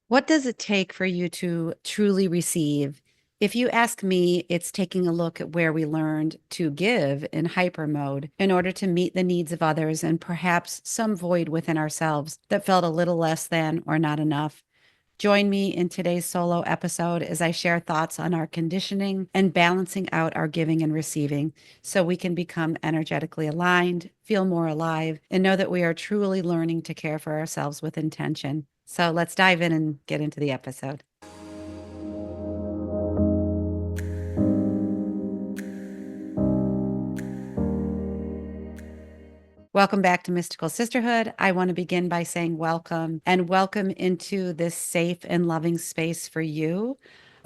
What does it take for you to truly receive? If you ask me, it's taking a look at where we learned to give in hyper mode in order to meet the needs of others and perhaps some void within ourselves that felt a little less than or not enough. Join me in today's solo episode as I share thoughts on our conditioning and balancing out our giving and receiving so we can become energetically aligned, feel more alive, and know that we are truly learning to care for ourselves with intention. So let's dive in and get into the episode. Welcome back to Mystical Sisterhood. I want to begin by saying welcome and welcome into this safe and loving space for you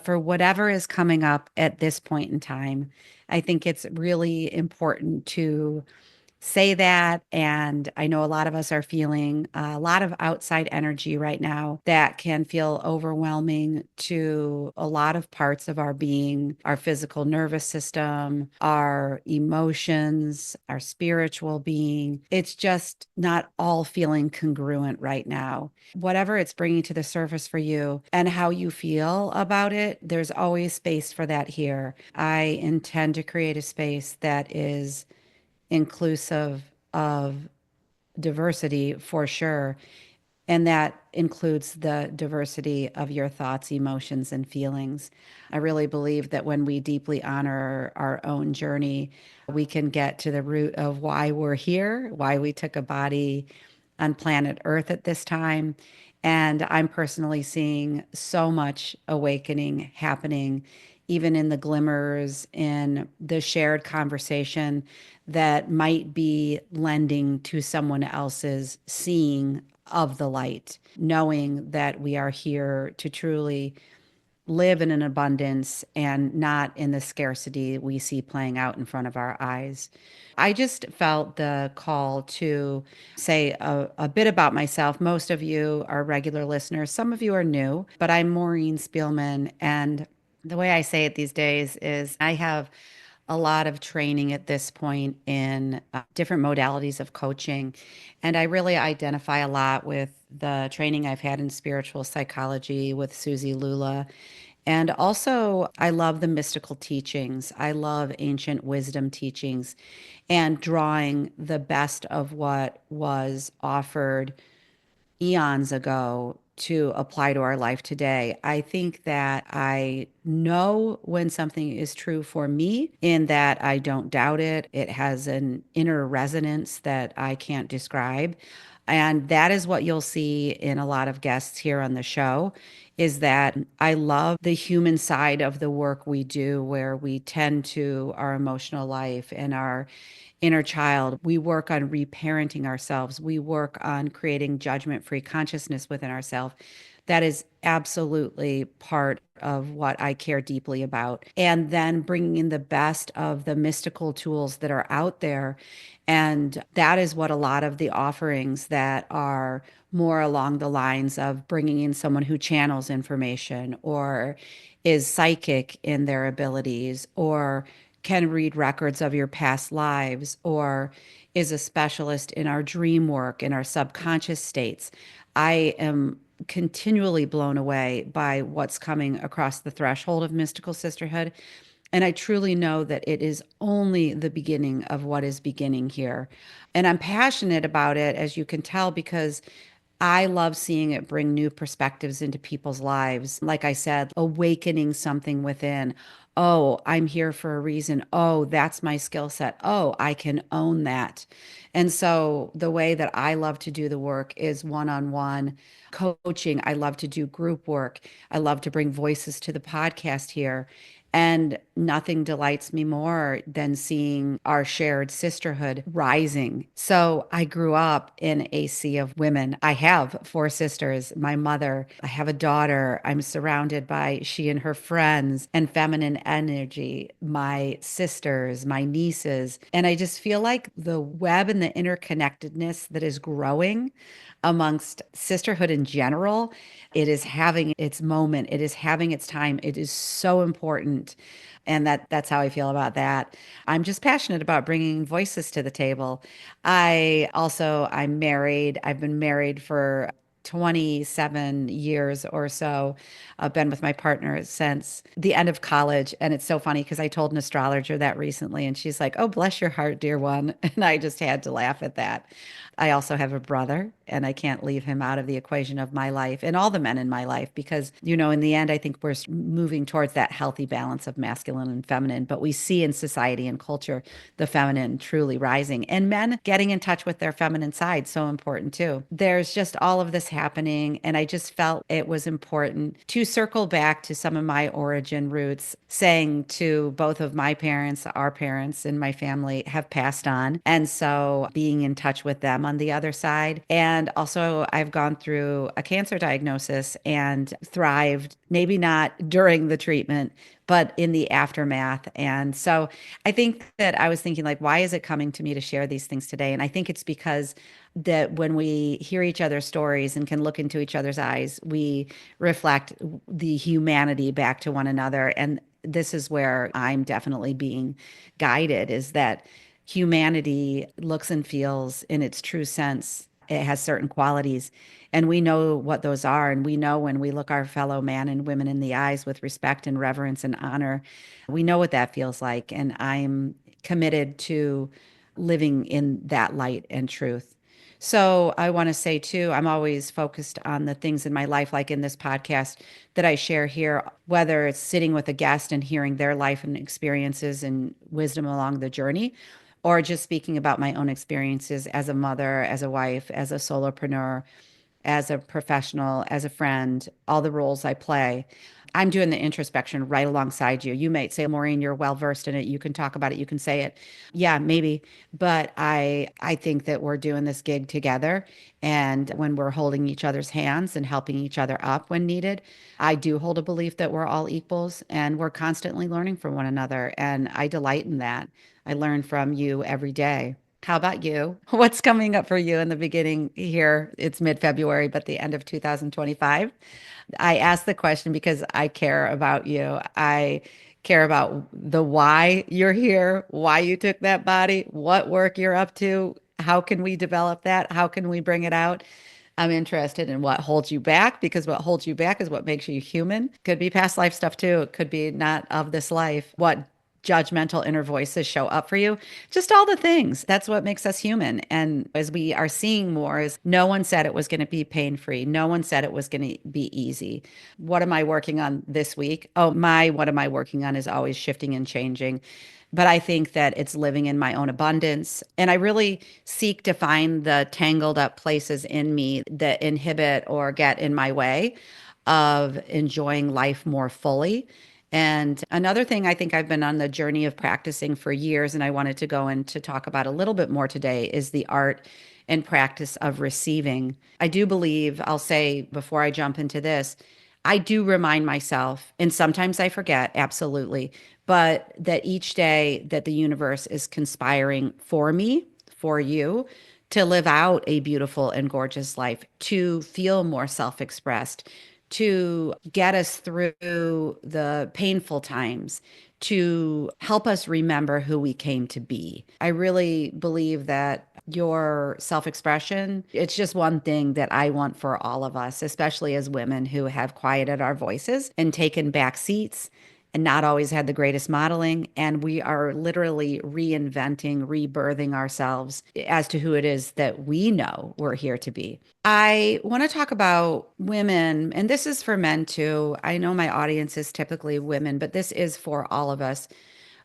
for whatever is coming up at this point in time. I think it's really important to say that. And I know a lot of us are feeling a lot of outside energy right now that can feel overwhelming to a lot of parts of our being, our physical nervous system, our emotions, our spiritual being. It's just not all feeling congruent right now. Whatever it's bringing to the surface for you and how you feel about it, there's always space for that here. I intend to create a space that is inclusive of diversity for sure. And that includes the diversity of your thoughts, emotions, and feelings. I really believe that when we deeply honor our own journey, we can get to the root of why we're here, why we took a body on planet Earth at this time. And I'm personally seeing so much awakening happening, even in the glimmers, in the shared conversation that might be lending to someone else's seeing of the light, knowing that we are here to truly live in an abundance and not in the scarcity we see playing out in front of our eyes. I just felt the call to say a bit about myself. Most of you are regular listeners, some of you are new, but I'm Maureen Spielman. And the way I say it these days is I have a lot of training at this point in different modalities of coaching. And I really identify a lot with the training I've had in spiritual psychology with Susie Lula. And also, I love the mystical teachings. I love ancient wisdom teachings and drawing the best of what was offered eons ago to apply to our life today. I think that I know when something is true for me in that I don't doubt it. It has an inner resonance that I can't describe. And that is what you'll see in a lot of guests here on the show is that I love the human side of the work we do where we tend to our emotional life and our inner child. We work on reparenting ourselves. We work on creating judgment free consciousness within ourselves. That is absolutely part of what I care deeply about. And then bringing in the best of the mystical tools that are out there. And that is what a lot of the offerings that are more along the lines of bringing in someone who channels information or is psychic in their abilities or can read records of your past lives or is a specialist in our dream work, in our subconscious states. I am continually blown away by what's coming across the threshold of mystical sisterhood. And I truly know that it is only the beginning of what is beginning here. And I'm passionate about it, as you can tell, because I love seeing it bring new perspectives into people's lives. Like I said, awakening something within. Oh, I'm here for a reason. Oh, that's my skill set. Oh, I can own that. And so the way that I love to do the work is one-on-one coaching. I love to do group work. I love to bring voices to the podcast here. And nothing delights me more than seeing our shared sisterhood rising. So I grew up in a sea of women. I have four sisters, my mother, I have a daughter. I'm surrounded by she and her friends and feminine energy, my sisters, my nieces. And I just feel like the web and the interconnectedness that is growing amongst sisterhood in general, it is having its moment. It is having its time. It is so important. And that's how I feel about that. I'm just passionate about bringing voices to the table. I'm married. I've been married for 27 years or so. I've been with my partner since the end of college. And it's so funny because I told an astrologer that recently, and she's like, "Oh, bless your heart, dear one." And I just had to laugh at that. I also have a brother, and I can't leave him out of the equation of my life and all the men in my life because, in the end, I think we're moving towards that healthy balance of masculine and feminine. But we see in society and culture the feminine truly rising and men getting in touch with their feminine side. So important too. There's just all of this happening. And I just felt it was important to circle back to some of my origin roots, saying to both of my parents, our parents in my family have passed on. And so being in touch with them on the other side. And also, I've gone through a cancer diagnosis and thrived, maybe not during the treatment, but in the aftermath. And so I think that I was thinking, like, why is it coming to me to share these things today? And I think it's because that when we hear each other's stories and can look into each other's eyes, we reflect the humanity back to one another. And this is where I'm definitely being guided is that humanity looks and feels in its true sense. It has certain qualities, and we know what those are. And we know when we look our fellow man and women in the eyes with respect and reverence and honor, we know what that feels like. And I'm committed to living in that light and truth. So I want to say too, I'm always focused on the things in my life, like in this podcast that I share here, whether it's sitting with a guest and hearing their life and experiences and wisdom along the journey, or just speaking about my own experiences as a mother, as a wife, as a solopreneur, as a professional, as a friend, all the roles I play. I'm doing the introspection right alongside you. You might say, Maureen, you're well versed in it. You can talk about it. You can say it. Yeah, maybe. But I think that we're doing this gig together. And when we're holding each other's hands and helping each other up when needed, I do hold a belief that we're all equals and we're constantly learning from one another. And I delight in that. I learn from you every day. How about you? What's coming up for you in the beginning here? It's mid-February, but the end of 2025. I ask the question because I care about you. I care about the why you're here, why you took that body, what work you're up to. How can we develop that? How can we bring it out? I'm interested in what holds you back because what holds you back is what makes you human. Could be past life stuff too. It could be not of this life. What judgmental inner voices show up for you, just all the things. That's what makes us human. And as we are seeing more, is no one said it was going to be pain free. No one said it was going to be easy. What am I working on this week? Oh, what am I working on is always shifting and changing. But I think that it's living in my own abundance. And I really seek to find the tangled up places in me that inhibit or get in my way of enjoying life more fully. And another thing I think I've been on the journey of practicing for years, and I wanted to go in to talk about a little bit more today, is the art and practice of receiving. I do believe, I'll say before I jump into this, I do remind myself, and sometimes I forget, absolutely, but that each day that the universe is conspiring for me, for you, to live out a beautiful and gorgeous life, to feel more self expressed, to get us through the painful times, to help us remember who we came to be. I really believe that your self expression, it's just one thing that I want for all of us, especially as women who have quieted our voices and taken back seats and not always had the greatest modeling. And we are literally reinventing, rebirthing ourselves as to who it is that we know we're here to be. I want to talk about women, and this is for men too. I know my audience is typically women, but this is for all of us.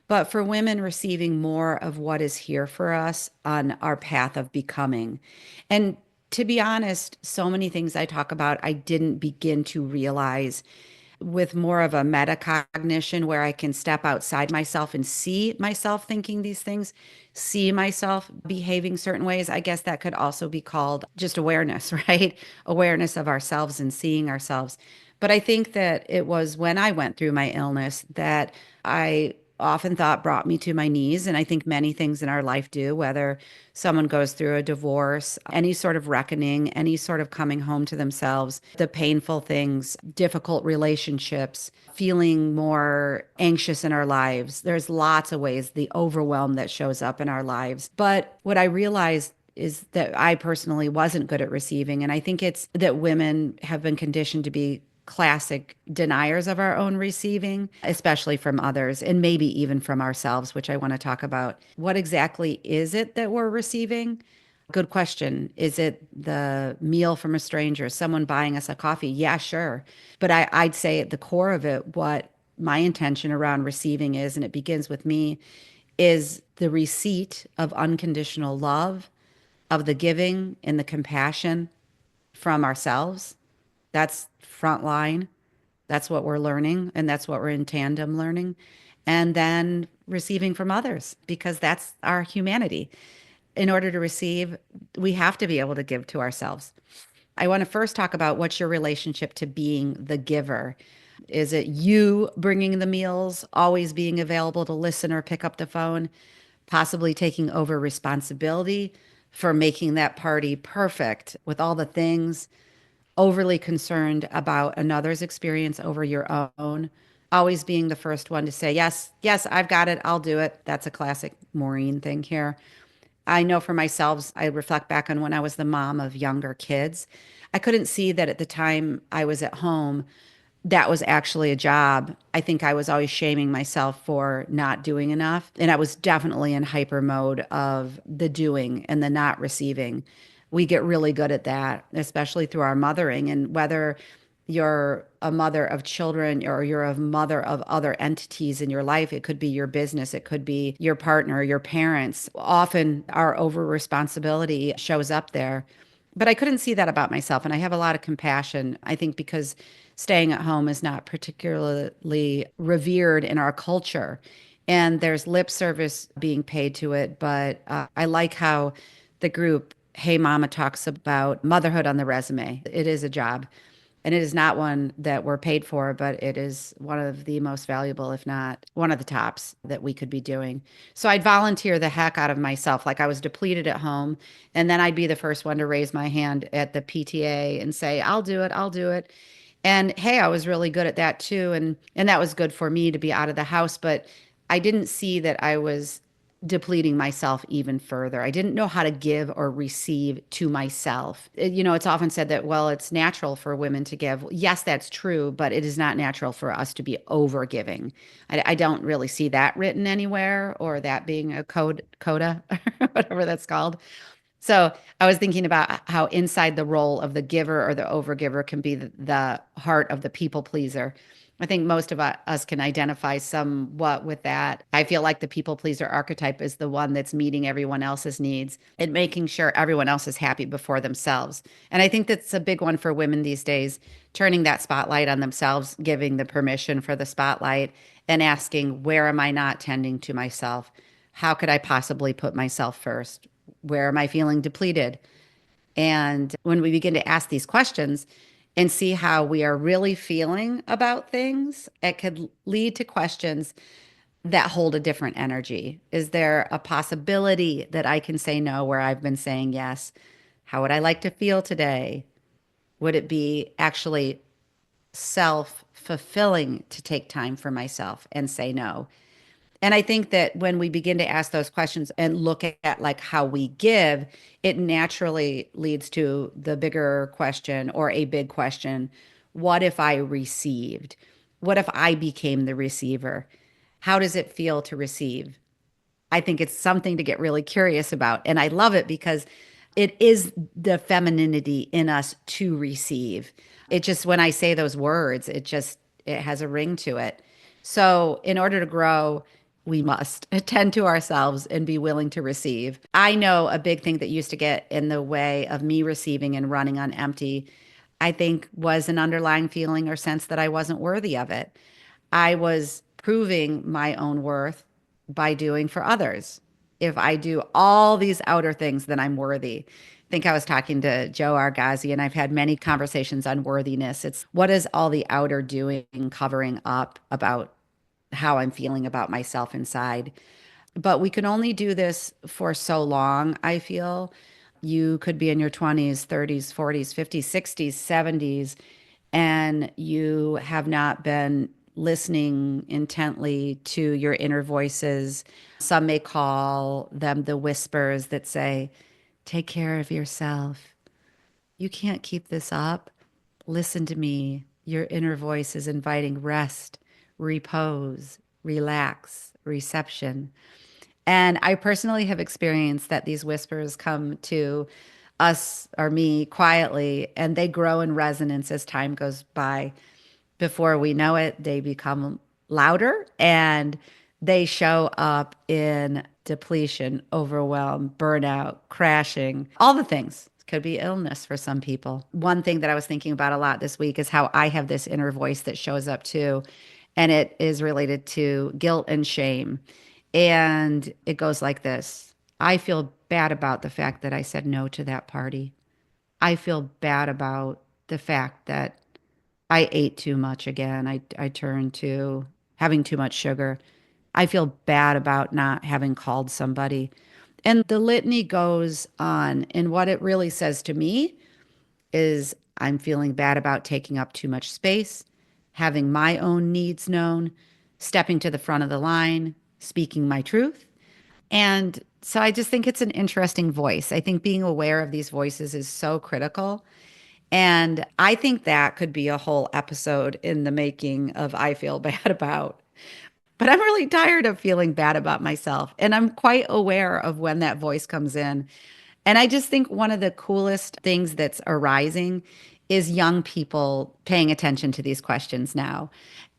But for women receiving more of what is here for us on our path of becoming. And to be honest, so many things I talk about, I didn't begin to realize with more of a metacognition where I can step outside myself and see myself thinking these things, see myself behaving certain ways. I guess that could also be called just awareness, right? Awareness of ourselves and seeing ourselves. But I think that it was when I went through my illness that I often thought brought me to my knees. And I think many things in our life do, whether someone goes through a divorce, any sort of reckoning, any sort of coming home to themselves, the painful things, difficult relationships, feeling more anxious in our lives. There's lots of ways, the overwhelm that shows up in our lives. But what I realized is that I personally wasn't good at receiving. And I think it's that women have been conditioned to be classic deniers of our own receiving, especially from others, and maybe even from ourselves, which I want to talk about. What exactly is it that we're receiving? Good question. Is it the meal from a stranger, someone buying us a coffee? Yeah, sure. But I'd say at the core of it, what my intention around receiving is, and it begins with me, is the receipt of unconditional love, of the giving and the compassion from ourselves. That's front line. That's what we're learning, and that's what we're in tandem learning. And then receiving from others, because that's our humanity. In order to receive, we have to be able to give to ourselves. I want to first talk about what's your relationship to being the giver. Is it you bringing the meals, always being available to listen or pick up the phone, possibly taking over responsibility for making that party perfect with all the things, overly concerned about another's experience over your own, always being the first one to say, yes, yes, I've got it, I'll do it. That's a classic Maureen thing here. I know for myself, I reflect back on when I was the mom of younger kids. I couldn't see that at the time I was at home, that was actually a job. I think I was always shaming myself for not doing enough. And I was definitely in hyper mode of the doing and the not receiving. We get really good at that, especially through our mothering. And whether you're a mother of children or you're a mother of other entities in your life, it could be your business, it could be your partner, your parents. Often our over responsibility shows up there. But I couldn't see that about myself. And I have a lot of compassion, I think, because staying at home is not particularly revered in our culture. And there's lip service being paid to it. But I like how the group Hey Mama talks about motherhood on the resume. It is a job. And it is not one that we're paid for, but it is one of the most valuable, if not one of the tops that we could be doing. So I'd volunteer the heck out of myself. Like I was depleted at home. And then I'd be the first one to raise my hand at the PTA and say, I'll do it. I'll do it. And hey, I was really good at that too. And that was good for me to be out of the house. But I didn't see that I was depleting myself even further. I didn't know how to give or receive to myself. It's often said that, well, it's natural for women to give. Yes, that's true, but it is not natural for us to be over giving. I don't really see that written anywhere or that being a coda, whatever that's called. So I was thinking about how inside the role of the giver or the overgiver can be the heart of the people pleaser. I think most of us can identify somewhat with that. I feel like the people pleaser archetype is the one that's meeting everyone else's needs and making sure everyone else is happy before themselves. And I think that's a big one for women these days, turning that spotlight on themselves, giving the permission for the spotlight, and asking, where am I not tending to myself? How could I possibly put myself first? Where am I feeling depleted? And when we begin to ask these questions and see how we are really feeling about things, it could lead to questions that hold a different energy. Is there a possibility that I can say no where I've been saying yes? How would I like to feel today? Would it be actually self fulfilling to take time for myself and say no? And I think that when we begin to ask those questions and look at like how we give, it naturally leads to the bigger question or a big question. What if I received? What if I became the receiver? How does it feel to receive? I think it's something to get really curious about. And I love it because it is the femininity in us to receive. It just, when I say those words, it has a ring to it. So, in order to grow, we must attend to ourselves and be willing to receive. I know a big thing that used to get in the way of me receiving and running on empty, I think, was an underlying feeling or sense that I wasn't worthy of it. I was proving my own worth by doing for others. If I do all these outer things, then I'm worthy. I think I was talking to Joe Argazzi, and I've had many conversations on worthiness. It's what is all the outer doing covering up about how I'm feeling about myself inside. But we can only do this for so long, I feel. You could be in your 20s, 30s, 40s, 50s, 60s, 70s, and you have not been listening intently to your inner voices. Some may call them the whispers that say, Take care of yourself. You can't keep this up. Listen to me. Your inner voice is inviting rest, repose, relax, reception. And I personally have experienced that these whispers come to us or me quietly, and they grow in resonance as time goes by. Before we know it, they become louder and they show up in depletion, overwhelm, burnout, crashing, all the things. Could be illness for some people. One thing that I was thinking about a lot this week is how I have this inner voice that shows up too. And it is related to guilt and shame. And it goes like this: I feel bad about the fact that I said no to that party. I feel bad about the fact that I ate too much again. I turned to having too much sugar. I feel bad about not having called somebody. And the litany goes on. And what it really says to me is I'm feeling bad about taking up too much space, having my own needs known, stepping to the front of the line, speaking my truth. And so I just think it's an interesting voice. I think being aware of these voices is so critical. And I think that could be a whole episode in the making of I Feel Bad About. But I'm really tired of feeling bad about myself. And I'm quite aware of when that voice comes in. And I just think one of the coolest things that's arising is young people paying attention to these questions now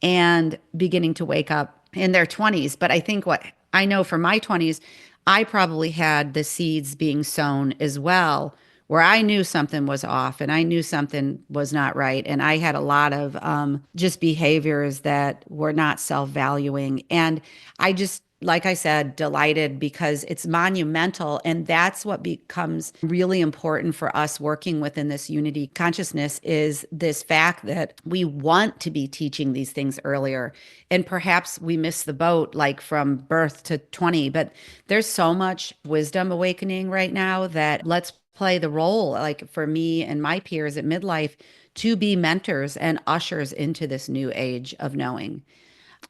and beginning to wake up in their 20s. But I think what I know for my 20s, I probably had the seeds being sown as well, where I knew something was off and I knew something was not right. And I had a lot of just behaviors that were not self valuing. And I just, like I said, delighted because it's monumental. And that's what becomes really important for us working within this unity consciousness is this fact that we want to be teaching these things earlier. And perhaps we miss the boat like from birth to 20, but there's so much wisdom awakening right now that let's play the role, like for me and my peers at midlife, to be mentors and ushers into this new age of knowing.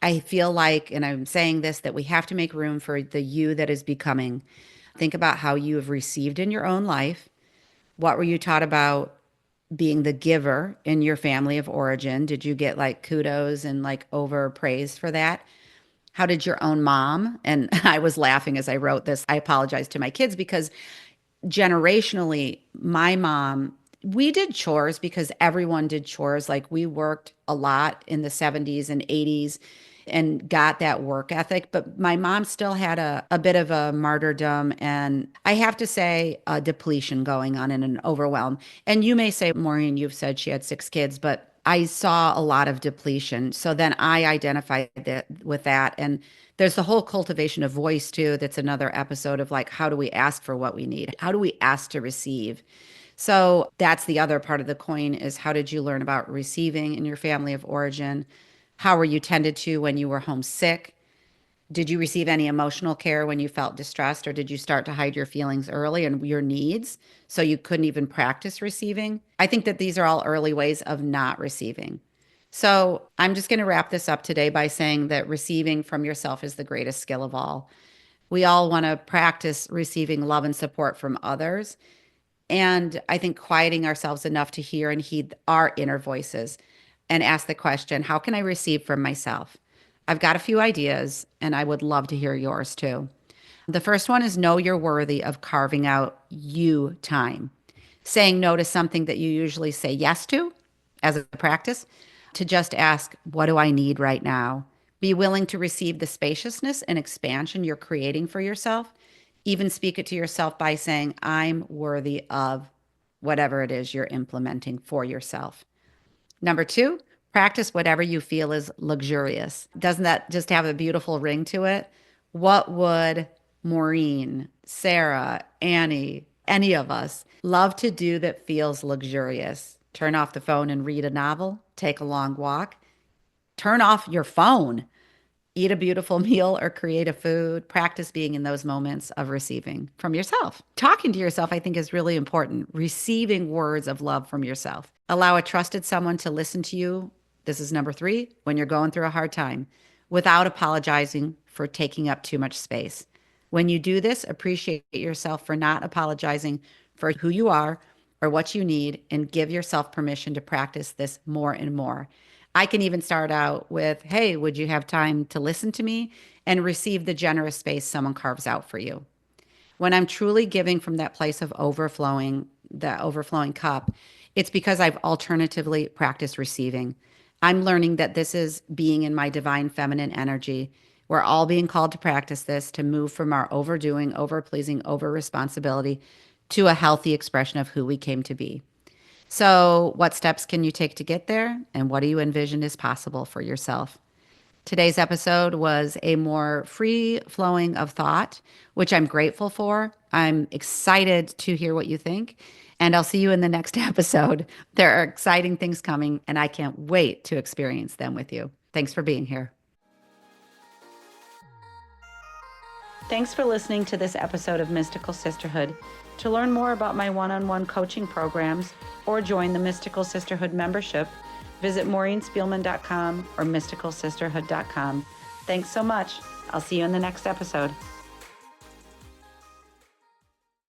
I feel like, and I'm saying this, that we have to make room for the you that is becoming. Think about how you have received in your own life. What were you taught about being the giver in your family of origin? Did you get like kudos and like over praised for that? How did your own mom? And I was laughing as I wrote this. I apologize to my kids because generationally, my mom, we did chores because everyone did chores. Like we worked a lot in the 70s and 80s and got that work ethic. But my mom still had a bit of a martyrdom. And I have to say, a depletion going on and an overwhelm. And you may say, Maureen, you've said she had 6 kids, but I saw a lot of depletion. So then I identified with that. And there's the whole cultivation of voice too. That's another episode of like, how do we ask for what we need? How do we ask to receive? So that's the other part of the coin is how did you learn about receiving in your family of origin? How were you tended to when you were homesick? Did you receive any emotional care when you felt distressed, or did you start to hide your feelings early and your needs so you couldn't even practice receiving? I think that these are all early ways of not receiving. So I'm just going to wrap this up today by saying that receiving from yourself is the greatest skill of all. We all want to practice receiving love and support from others. And I think quieting ourselves enough to hear and heed our inner voices and ask the question, how can I receive from myself? I've got a few ideas and I would love to hear yours too. The first one is know you're worthy of carving out you time, saying no to something that you usually say yes to as a practice, to just ask, what do I need right now? Be willing to receive the spaciousness and expansion you're creating for yourself. Even speak it to yourself by saying, I'm worthy of whatever it is you're implementing for yourself. Number 2, practice whatever you feel is luxurious. Doesn't that just have a beautiful ring to it? What would Maureen, Sarah, Annie, any of us love to do that feels luxurious? Turn off the phone and read a novel, take a long walk, turn off your phone, eat a beautiful meal or create a food. Practice being in those moments of receiving from yourself. Talking to yourself, I think, is really important. Receiving words of love from yourself. Allow a trusted someone to listen to you. This is number 3, when you're going through a hard time, without apologizing for taking up too much space. When you do this, appreciate yourself for not apologizing for who you are or what you need, and give yourself permission to practice this more and more. I can even start out with, hey, would you have time to listen to me, and receive the generous space someone carves out for you. When I'm truly giving from that place of overflowing, the overflowing cup, it's because I've alternatively practiced receiving. I'm learning that this is being in my divine feminine energy. We're all being called to practice this, to move from our overdoing, over pleasing, over responsibility to a healthy expression of who we came to be. So, what steps can you take to get there? And what do you envision is possible for yourself? Today's episode was a more free flowing of thought, which I'm grateful for. I'm excited to hear what you think, and I'll see you in the next episode. There are exciting things coming, and I can't wait to experience them with you. Thanks for being here. Thanks for listening to this episode of Mystical Sisterhood. To learn more about my one-on-one coaching programs or join the Mystical Sisterhood membership, visit maureenspielman.com or mysticalsisterhood.com. Thanks so much. I'll see you in the next episode.